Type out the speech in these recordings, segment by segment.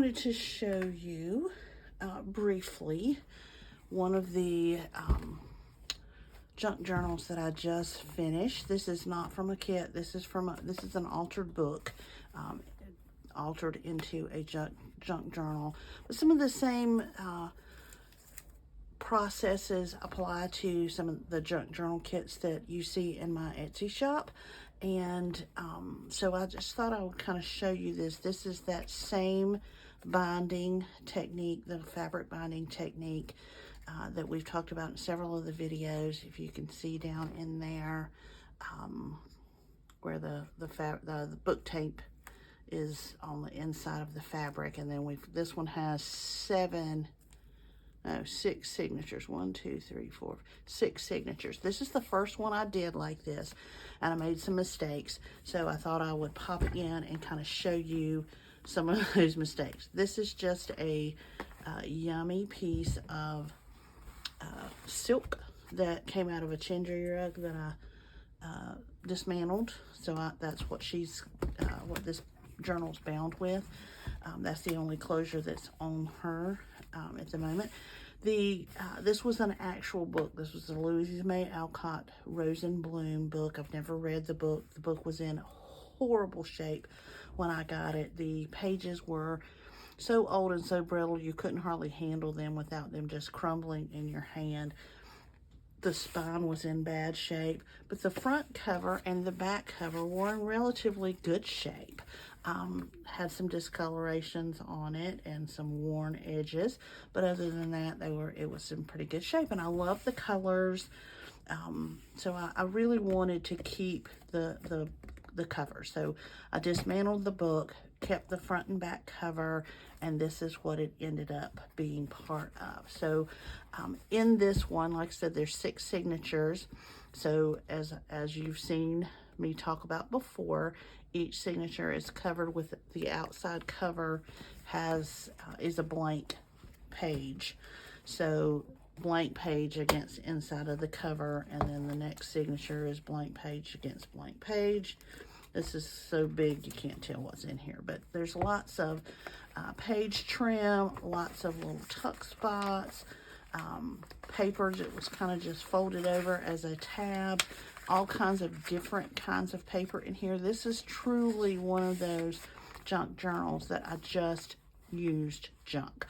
wanted to show you briefly one of the junk journals that I just finished. This is not from a kit. This is an altered book, altered into a junk journal. But some of the same processes apply to some of the junk journal kits that you see in my Etsy shop. And so I just thought I would kind of show you this. This is that same binding technique, the fabric binding technique that we've talked about in several of the videos. If you can see down in there where the book tape is on the inside of the fabric, and then this one has six signatures. 1, 2, 3, 4, 6 signatures. This is the first one I did like this, and I made some mistakes, so I thought I would pop it in and kind of show you some of those mistakes. This is just a yummy piece of silk that came out of a chindery rug that I dismantled. So that's what what this journal's bound with. That's the only closure that's on her at the moment. This was an actual book. This was the Louisa May Alcott Rose and Bloom book. I've never read the book. The book was in horrible shape when I got it. The pages were so old and so brittle you couldn't hardly handle them without them just crumbling in your hand. The spine was in bad shape, but the front cover and the back cover were in relatively good shape. Had some discolorations on it and some worn edges, but other than that, it was in pretty good shape, and I love the colors. So I really wanted to keep the cover. So I dismantled the book, kept the front and back cover, and this is what it ended up being part of. So in this one, like I said, there's 6 signatures. So as you've seen me talk about before, each signature is covered with the outside cover is a blank page. So blank page against inside of the cover, and then the next signature is blank page against blank page. This is so big you can't tell what's in here, but there's lots of page trim, lots of little tuck spots, papers. It was kind of just folded over as a tab, all kinds of different kinds of paper in here. This is truly one of those junk journals that I just used junk.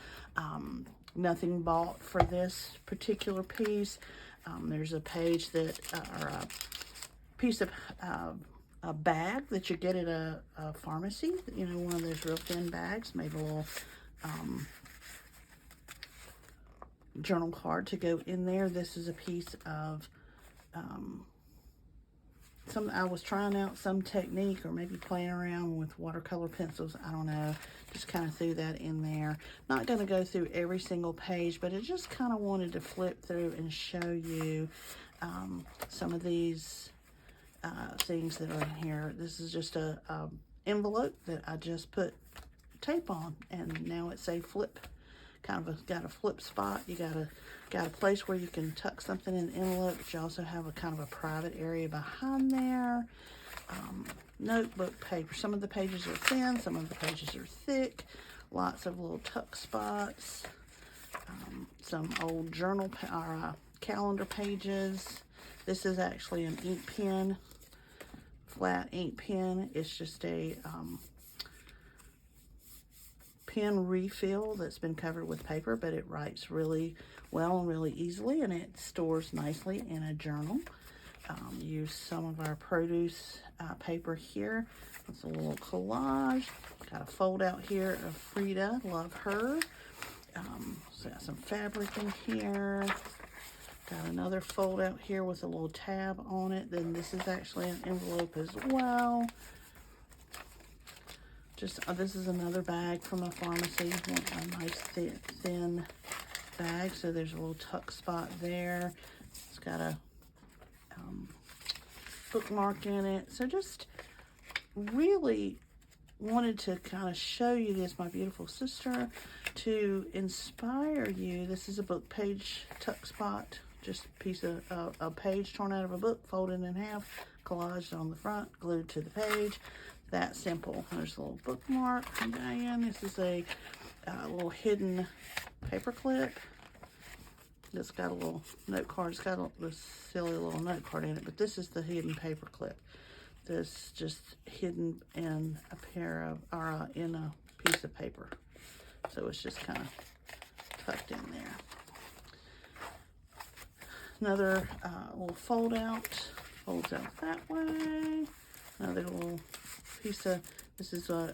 Nothing bought for this particular piece. There's a page or a piece of a bag that you get at a pharmacy, you know, one of those real thin bags, made a little journal card to go in there. This is a piece of I was trying out some technique, or maybe playing around with watercolor pencils, I don't know, just kind of threw that in there. Not going to go through every single page, but I just kind of wanted to flip through and show you some of these things that are in here. This is just a envelope that I just put tape on, and now it's a flip, got a flip spot. You got a place where you can tuck something in the envelope, but you also have a kind of a private area behind there. Notebook paper. Some of the pages are thin, some of the pages are thick. Lots of little tuck spots. Some old journal or calendar pages. This is actually an ink pen, flat ink pen. It's just a pen refill that's been covered with paper, but it writes really well and really easily, and it stores nicely in a journal. Use some of our produce paper here. It's a little collage. Got a fold out here of Frida, love her. So got some fabric in here. Got another fold out here with a little tab on it. Then this is actually an envelope as well. This is another bag from a pharmacy, a nice thin bag. So there's a little tuck spot there. It's got a bookmark in it. So just really wanted to kind of show you this, my beautiful sister, to inspire you. This is a book page tuck spot, just a piece of a page torn out of a book, folded in half, collaged on the front, glued to the page. That simple. There's a little bookmark from Diane. This is a little hidden paper clip. It's got a little note card. It's got this silly little note card in it, but this is the hidden paper clip. This just hidden in a pair of, or in a piece of paper. So it's just kind of tucked in there. Another little fold out, folds out that way. Another little piece of, this is a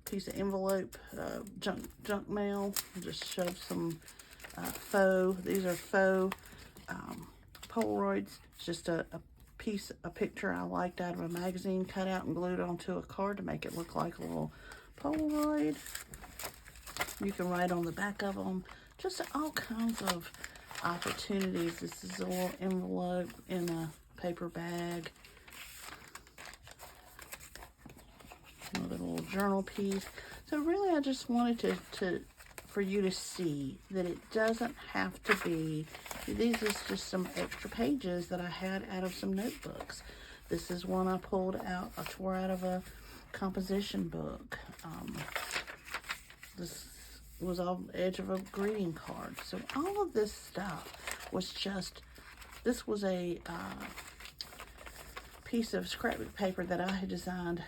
piece of envelope, junk mail. Just shove some faux, these are faux Polaroids. It's just a picture I liked out of a magazine, cut out and glued onto a card to make it look like a little Polaroid. You can write on the back of them, just all kinds of opportunities. This is a little envelope in a paper bag. Another little journal piece. So really I just wanted for you to see that it doesn't have to be, these is just some extra pages that I had out of some notebooks. This is one I pulled out, I tore out of a composition book. This was on the edge of a greeting card. So all of this stuff was just, this was a piece of scrapbook paper that I had designed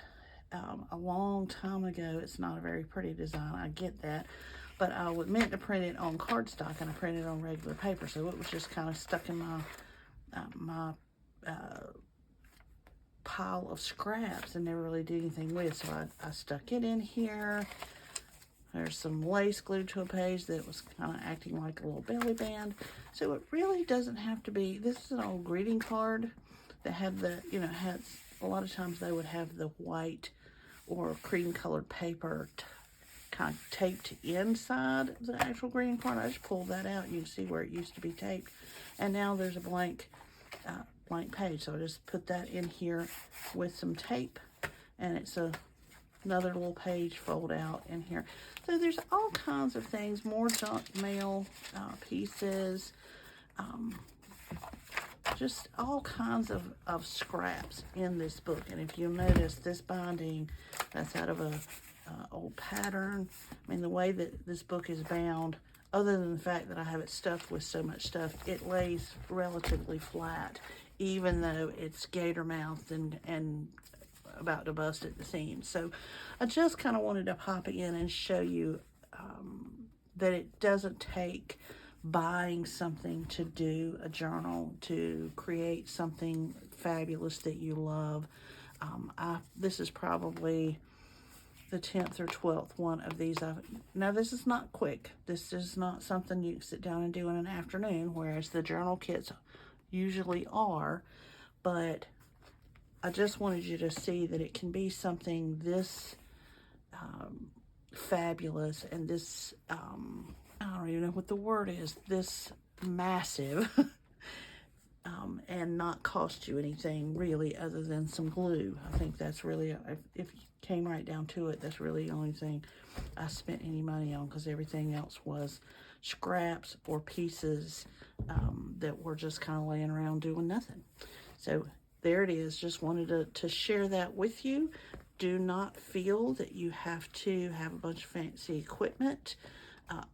a long time ago. It's not a very pretty design, I get that, but I meant to print it on cardstock and I printed it on regular paper, so it was just kind of stuck in my pile of scraps and never really did anything with. So I stuck it in here. There's some lace glued to a page that was kind of acting like a little belly band. So it really doesn't have to be, this is an old greeting card that had the, you know, had, a lot of times they would have the white or cream colored paper kind of taped inside the actual greeting card. I just pulled that out and you can see where it used to be taped. And now there's a blank page. So I just put that in here with some tape, and it's another little page fold out in here. So there's all kinds of things, more junk mail pieces, just all kinds of scraps in this book. And if you'll notice, this binding, that's out of a old pattern. I mean, the way that this book is bound, other than the fact that I have it stuffed with so much stuff, it lays relatively flat, even though it's gator mouthed and about to bust at the seams. So I just kind of wanted to pop in and show you that it doesn't take buying something to do a journal, to create something fabulous that you love. This is probably the 10th or 12th one of these. Now this is not quick. This is not something you can sit down and do in an afternoon, whereas the journal kits usually are, but I just wanted you to see that it can be something this fabulous and this, I don't even know what the word is, this massive, and not cost you anything really other than some glue. I think that's really, if you came right down to it, that's really the only thing I spent any money on, because everything else was scraps or pieces that were just kind of laying around doing nothing. So there it is. Just wanted to share that with you. Do not feel that you have to have a bunch of fancy equipment.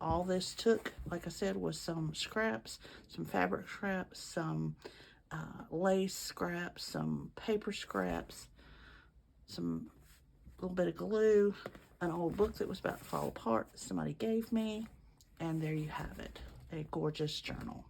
All this took, like I said, was some scraps, some fabric scraps, some lace scraps, some paper scraps, some little bit of glue, an old book that was about to fall apart that somebody gave me, and there you have it, a gorgeous journal.